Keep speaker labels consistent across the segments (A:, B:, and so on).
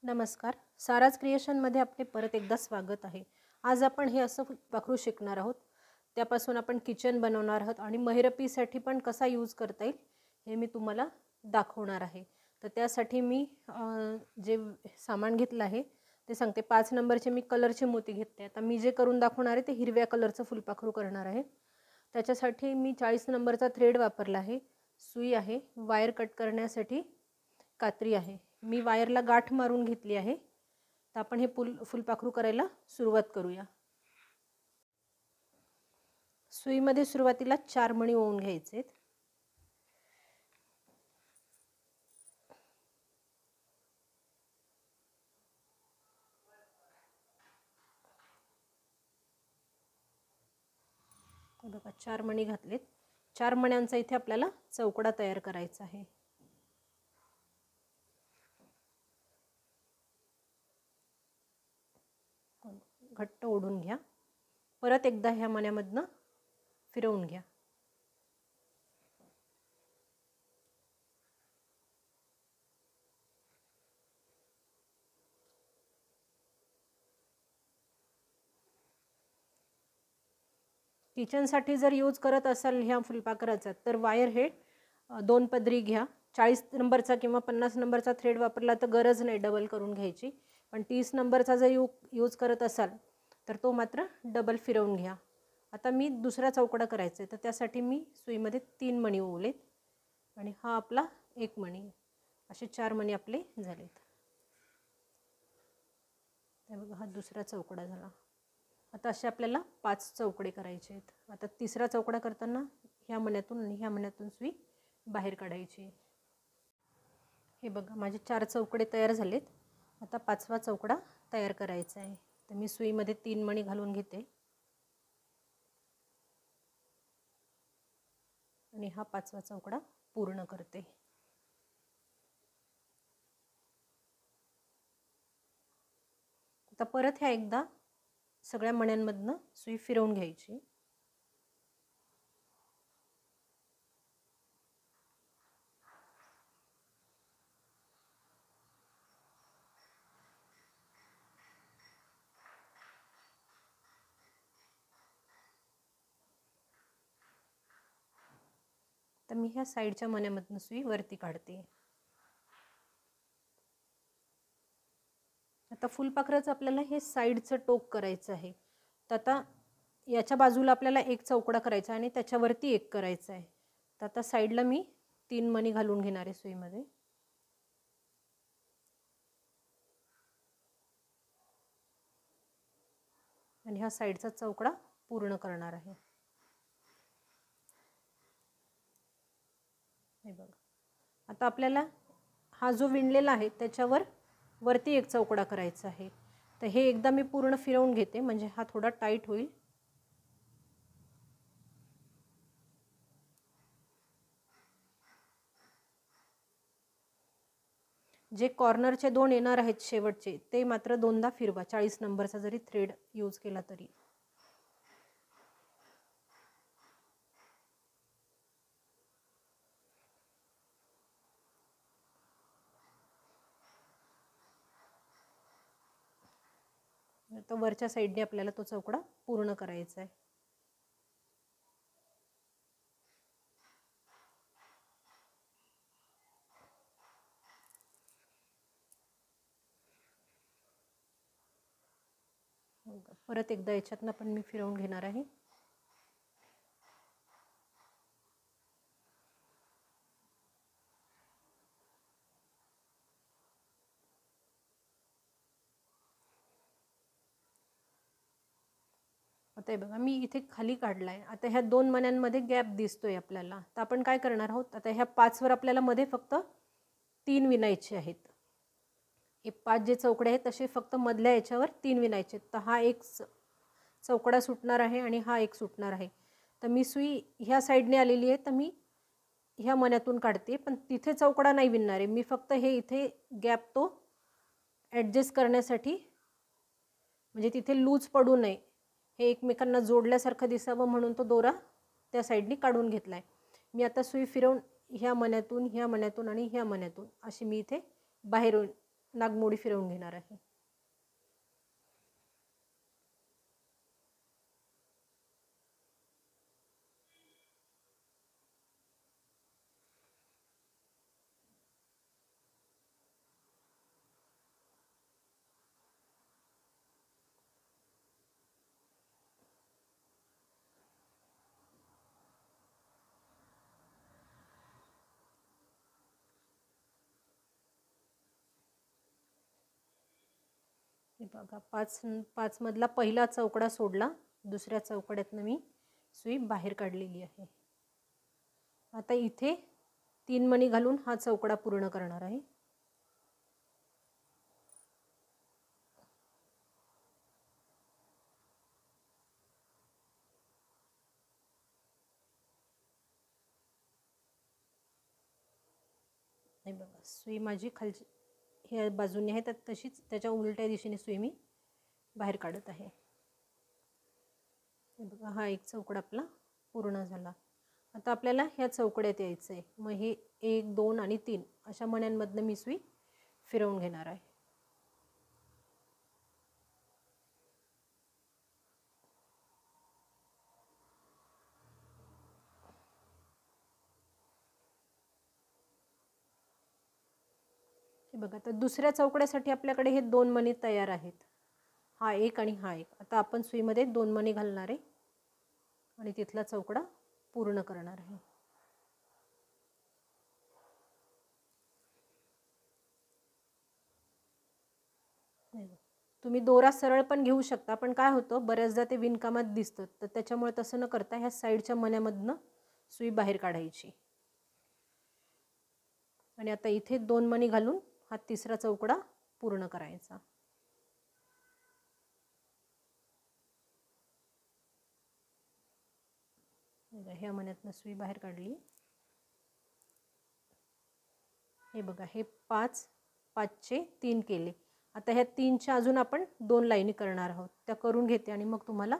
A: नमस्कार. साराज क्रिएशनमध्ये आपले परत एकदा स्वागत आहे. आज आपण हे असं फुलपाखरू शिकणार आहोत. त्यापासून आपण किचन बनवणार आहोत आणि महिरपीसाठी पण कसा यूज करता येईल हे मी तुम्हाला दाखवणार आहे. तर त्यासाठी मी जे सामान घेतलं आहे ते सांगते. 5 नंबरचे मी कलरचे मोती घेतले. आता मी जे करून दाखवणार आहे ते हिरव्या कलरचं फुलपाखरू करणार आहे. त्याच्यासाठी मी 40 नंबरचा थ्रेड वापरला आहे, सुई आहे, वायर कट करण्यासाठी कात्री आहे. मी वायरला गाठ मारून घेतली आहे. तर आपण हे फुलपाखरू करायला सुरुवात करूया. सुईमध्ये सुरुवातीला 4 मणी ओवून घ्यायचे. बघा 4 मणी घातलेत. 4 मण्यांचा इथे आपल्याला चौकडा तयार करायचा आहे. घट्ट ओढून घ्या. परत एकदा ह्या मण्यामधनं फिरवून घ्या. किचनसाठी जर यूज करत असाल ह्या फुलपाखराचा तर वायर हे 2 पदरी घ्या. 40 नंबरचा किंवा 50 नंबरचा थ्रेड वापरला तर गरज नाही डबल करून घ्यायची. पण 30 नंबरचा जर यूज करत असाल तर तो मात्र डबल फिरवून घ्या. आता मी दुसरा चौकडा करायचा आहे तर त्यासाठी मी सुईमध्ये 3 मणी ओवलेत आणि हा आपला 1 मणी. असे 4 मणी आपले झालेत. बघा हा दुसरा चौकडा झाला. आता असे आपल्याला 5 चौकडे करायचे आहेत. आता तिसरा चौकडा करताना ह्या मण्यातून आणि ह्या मण्यातून सुई बाहेर काढायची. हे बघा माझे 4 चौकडे तयार झालेत. आता 5वा चौकडा तयार करायचा आहे. तर मी सुईमध्ये 3 मणी घालून घेते आणि हा 5वा चौकडा पूर्ण करते. आता परत ह्या एकदा सगळ्या मण्यांमधनं सुई फिरवून घ्यायची. तर मी ह्या साईडच्या मण्यामधनं सुई वरती काढते. आता फुलपाखराचं आपल्याला हे साईडचं टोक करायचं आहे. तर आता याच्या बाजूला आपल्याला एक चौकडा करायचा आणि त्याच्यावरती एक करायचा आहे. तर आता साईडला मी 3 मणी घालून घेणार आहे सुईमध्ये. आणि हा साईडचा चौकडा पूर्ण करणार आहे. हे बघा आता आपल्याला हा जो विणलेला आहे त्याच्यावर वरती एक चौकडा करायचा आहे. तर हे एकदा मी पूर्ण फिरवून घेते म्हणजे हा थोडा टाईट होईल. जे कॉर्नरचे 2 येणार आहेत शेवटचे ते मात्र 2दा फिरवा. 40 नंबरचा जरी थ्रेड यूज केला तरी. तर वरच्या साईडने आपल्याला तो चौकडा पूर्ण करायचा आहे. परत एकदा याच्यातनं पण मी फिरवून घेणार आहे. आता हे बघा मी इथे खाली काढलाय. आता ह्या 2 मण्यांमध्ये गॅप दिसतोय आपल्याला. तर आपण काय करणार आहोत, आता ह्या 5 वर आपल्याला मध्ये फक्त 3 विणायचे आहेत. हे 5 जे चौकडे आहेत तसे फक्त मधल्या याच्यावर 3 विणायचे. तर हा एक चौकडा सुटणार आहे आणि हा एक सुटणार आहे. तर मी सुई ह्या साईडने आलेली आहे तर मी ह्या मण्यातून काढते. पण तिथे चौकडा नाही विणणार आहे मी. फक्त हे इथे गॅप तो ॲडजस्ट करण्यासाठी, म्हणजे तिथे लूज पडू नये, हे एकमेकांना जोडल्यासारखं दिसावं म्हणून तो दोरा त्या साईडनी काढून घेतला आहे. मी आता सुई फिरवून ह्या मण्यातून, ह्या मण्यातून आणि ह्या मण्यातून अशी मी इथे बाहेरून नागमोडी फिरवून घेणार आहे. हे बघा, पाच मधला पहिला चौकडा सोडला, दुसऱ्या चौकड्यातनं मी सुई बाहेर काढलेली आहे. आता इथे 3 मणी घालून हा चौकडा पूर्ण करणार आहे. हे बघा, सुई माझी खालची ह्या बाजूने आहे, तर तशीच त्याच्या उलट्या दिशेने सुई मी बाहेर काढत आहे. हे बघा, हा एक चौकडा आपला पूर्ण झाला. आता आपल्याला ह्या चौकड्यात यायचं आहे. मग हे 1, 2 आणि 3 अशा मण्यांमधनं मी सुई फिरवून घेणार आहे. हे बघा, तर दुसऱ्या चौकड्यासाठी आपल्याकडे हे 2 मणी तयार आहेत. हा एक आणि हा एक. आता आपण सुईमध्ये 2 मणी घालणार आहे आणि तिथला चौकडा पूर्ण करणार आहे. तुम्ही दोरा सरळ पण घेऊ शकता, पण काय होतं बऱ्याचदा ते विणकामात दिसतं, तर त्याच्यामुळे तसं न करता ह्या साईडच्या मण्यामधनं सुई बाहेर काढायची. आणि आता इथे 2 मणी घालून हा तिसरा चौकडा पूर्ण करायचा. ह्या मण्यातनं सुई बाहेर काढली. हे बघा, हे 5, 5चे 3 केले. आता ह्या 3च्या अजून आपण 2 लाईनी करणार आहोत. त्या करून घेते आणि मग तुम्हाला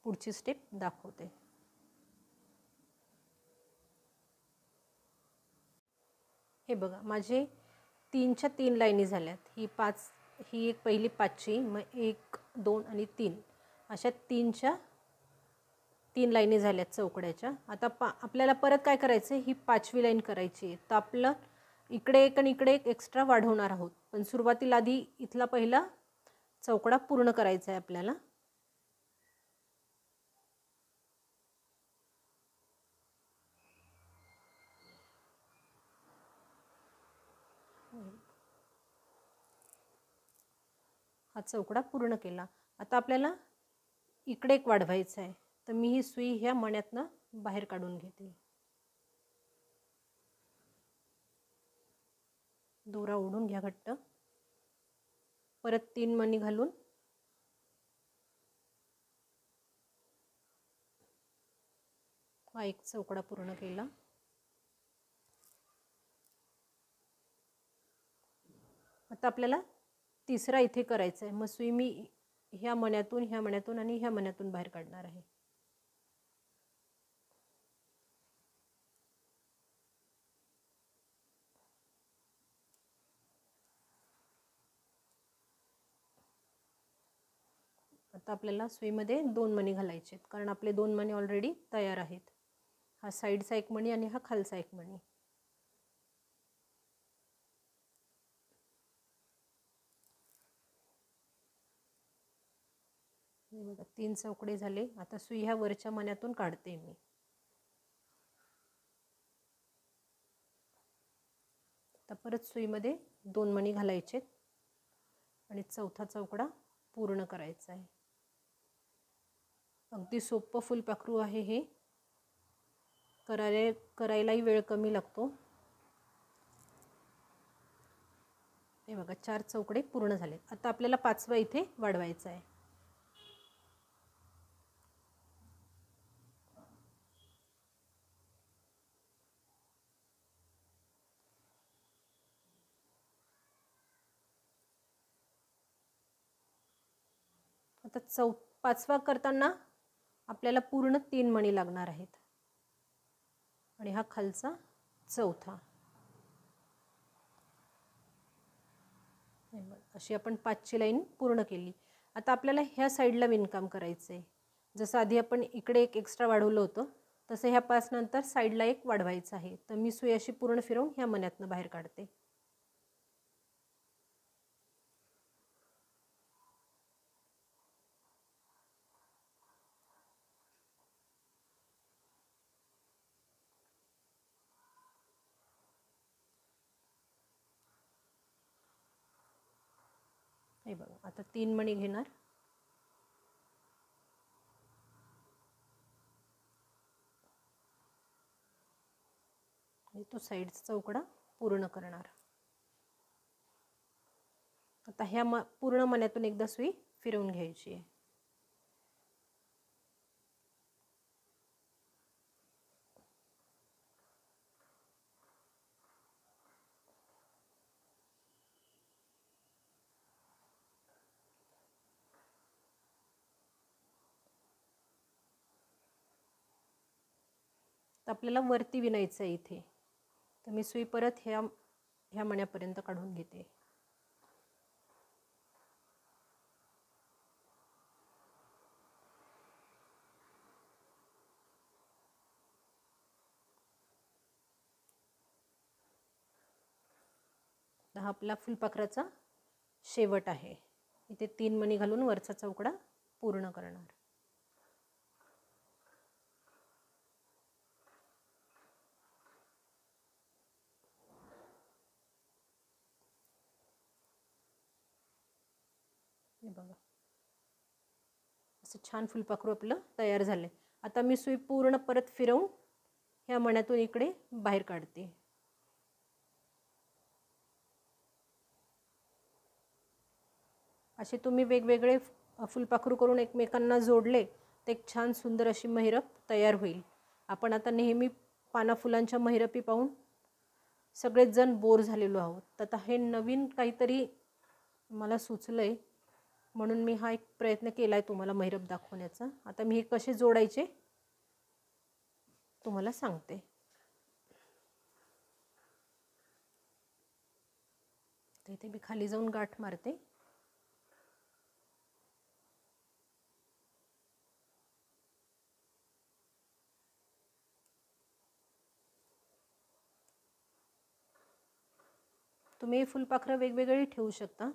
A: पुढची स्टेप दाखवते. हे बघा, माझे 3च्या 3 लाईनी झाल्यात. ही एक पहिली 5ची, मग 1, 2 आणि 3 अशा 3च्या 3 लाईनी झाल्यात चौकड्याच्या. आता आपल्याला परत काय करायचं आहे, ही 5वी लाईन करायची आहे. तर आपलं इकडे एक आणि इकडे एक एक्स्ट्रा वाढवणार आहोत, पण सुरुवातीला आधी इथला पहिला चौकडा पूर्ण करायचा आहे आपल्याला. हा चौकडा पूर्ण केला. आता आपल्याला इकडे एक वाढवायचं आहे, तर मी ही सुई ह्या मण्यातनं बाहेर काढून घेते. दोरा ओढून घ्या घट्ट. परत 3 मणी घालून हा एक चौकडा पूर्ण केला. आता आपल्याला तिसरा इथे करायचा आहे. मग सुई मी ह्या मण्यातून आणि ह्या मण्यातून बाहेर काढणार आहे. आता आपल्याला सुईमध्ये 2 मणी घालायचे आहेत, कारण आपले 2 मणी ऑलरेडी तयार आहेत. हा साईडचा एक मणी आणि हा खालचा एक मणी. बघा, 3 चौकडे झाले. आता सुई ह्या वरच्या मण्यातून काढते मी. आता परत सुईमध्ये 2 मणी घालायचे आणि चौथा चौकडा पूर्ण करायचा आहे. अगदी सोपं फुलपाखरू आहे हे. करायलाही वेळ कमी लागतो. हे बघा, 4 चौकडे पूर्ण झाले. आता आपल्याला 5वा इथे वाढवायचा आहे. आता 5वा करताना आपल्याला पूर्ण 3 मणी लागणार आहेत आणि हा खालचा चौथा. अशी आपण 5ची लाईन पूर्ण केली. आता आपल्याला ह्या साईडला विणकाम करायचं आहे. जसं आधी आपण इकडे एक एक्स्ट्रा वाढवलं होतं तसं ह्या 5 नंतर साईडला एक वाढवायचं आहे. तर मी सुई अशी पूर्ण फिरवून ह्या मण्यातनं बाहेर काढते. हे बघा, आता 3 मणी घेणार. आणि तो साईडचा चौकडा पूर्ण करणार. आता ह्या पूर्ण मण्यातून एकदा सुई फिरवून घ्यायची आहे. तर आपल्याला वरती विणायचं आहे इथे. तर मी सुई परत ह्या मण्यापर्यंत काढून घेते. हा आपला फुलपाखराचा शेवट आहे. इथे 3 मणी घालून वरचा चौकडा पूर्ण करणार. हे बघा, असं छान फुलपाखरू आपलं तयार झालंय. आता मी सुई पूर्ण परत फिरवून ह्या मण्यातून इकडे बाहेर काढते. असे तुम्ही वेगवेगळे फुलपाखरू करून एकमेकांना जोडले तर एक छान सुंदर अशी महिरप तयार होईल. आपण आता नेहमी पाना फुलांच्या महिरपी पाहून सगळेच जण बोर झालेलो आहोत. तर आता हे नवीन काहीतरी मला सुचलंय म्हणून मी हा एक प्रयत्न केला आहे तुम्हाला महिरप दाखवण्याचा. आता मी हे कसे जोडायचे तुम्हाला सांगते. तर इथे मी खाली जाऊन गाठ मारते. तुम्ही फुलपाखरं वेगवेगळी ठेवू शकता.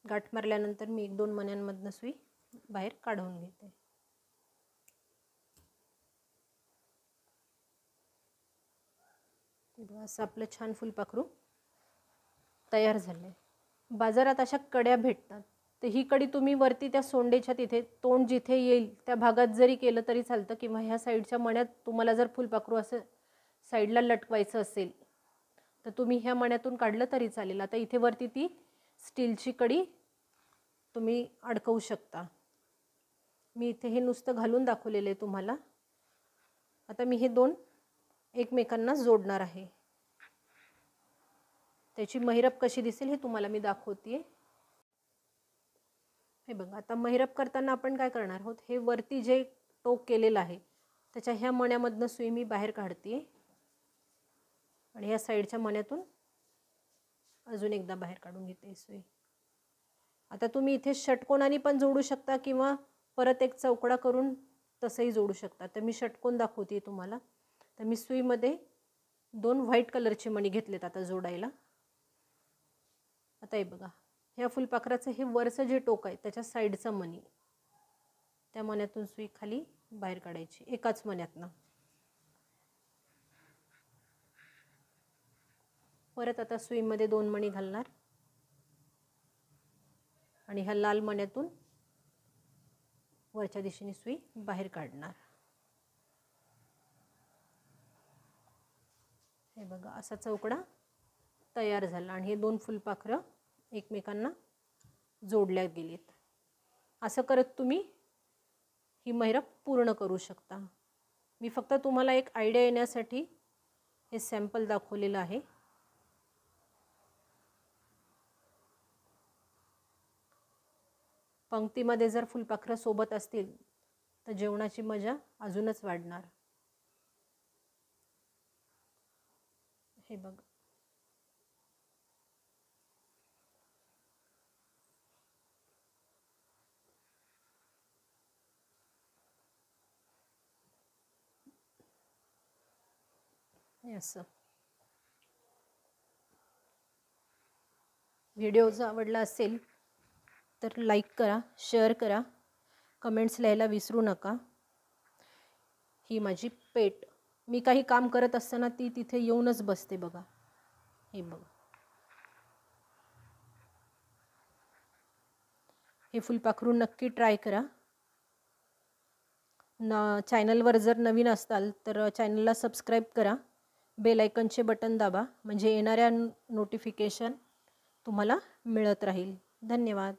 A: गाठ मारल्यानंतर मी 1-2 मण्यांमधनं सुई बाहेर काढून घेते. असं आपलं छान फुलपाखरू तयार झालंय. बाजारात अशा कड्या भेटतात. तर ही कडी तुम्ही वरती त्या सोंडेच्या तिथे तोंड जिथे येईल त्या भागात जरी केलं तरी चालतं, किंवा ह्या साईडच्या मण्यात तुम्हाला जर फुलपाखरू असं साईडला लटकवायचं असेल तर तुम्ही ह्या मण्यातून काढलं तरी चालेल. आता इथे वरती ती स्टीलची कडी तुम्ही अडकवू शकता. मी इथे हे नुसतं घालून दाखवलेलं आहे तुम्हाला. आता मी हे 2 एकमेकांना जोडणार आहे. त्याची महिरप कशी दिसेल हे तुम्हाला मी दाखवते. हे बघा, आता महिरप करताना आपण काय करणार आहोत, हे वरती जे टोक केलेलं आहे त्याच्या ह्या मण्यामधनं सुई मी बाहेर काढते आणि ह्या साईडच्या मण्यातून अजून एकदा बाहेर काढून घेते सुई. आता तुम्ही इथे षटकोनाने पण जोडू शकता किंवा परत एक चौकडा करून तसंही जोडू शकता. तर मी षटकोन दाखवते तुम्हाला. तर मी सुईमध्ये 2 व्हाईट कलरचे मणी घेतलेत आता जोडायला. आता हे बघा, ह्या फुलपाखराचं हे वरचं जे टोक आहे त्याच्या साईडचा मणी, त्या मण्यातून सुई खाली बाहेर काढायची एकाच मण्यातनं. परत आता सुईमध्ये 2 मणी घालणार आणि ह्या लाल मण्यातून वरच्या दिशेने सुई बाहेर काढणार. हे बघा, असा चौकडा तयार झाला आणि हे 2 फुलपाखरं एकमेकांना जोडल्या गेलीत. असं करत तुम्ही ही महिरप पूर्ण करू शकता. मी फक्त तुम्हाला एक आयडिया येण्यासाठी हे सॅम्पल दाखवलेलं आहे. पंक्तीमध्ये जर फुलपाखरं सोबत असतील तर जेवणाची मजा अजूनच वाढणार. हे बघा, असं. व्हिडिओ जर आवडला असेल तर लाईक करा, शेअर करा, कमेंट्स लिहायला विसरू नका. ही माझी पेट, मी काही काम करत असताना ती तिथे येऊनच बसते बघा. हे बघा, हे फुलपाखरू नक्की ट्राय करा. चॅनलवर जर नवीन असाल तर चॅनलला सबस्क्राईब करा, बेल आयकनचे बटन दाबा, म्हणजे येणाऱ्या नोटिफिकेशन तुम्हाला मिळत राहील. धन्यवाद.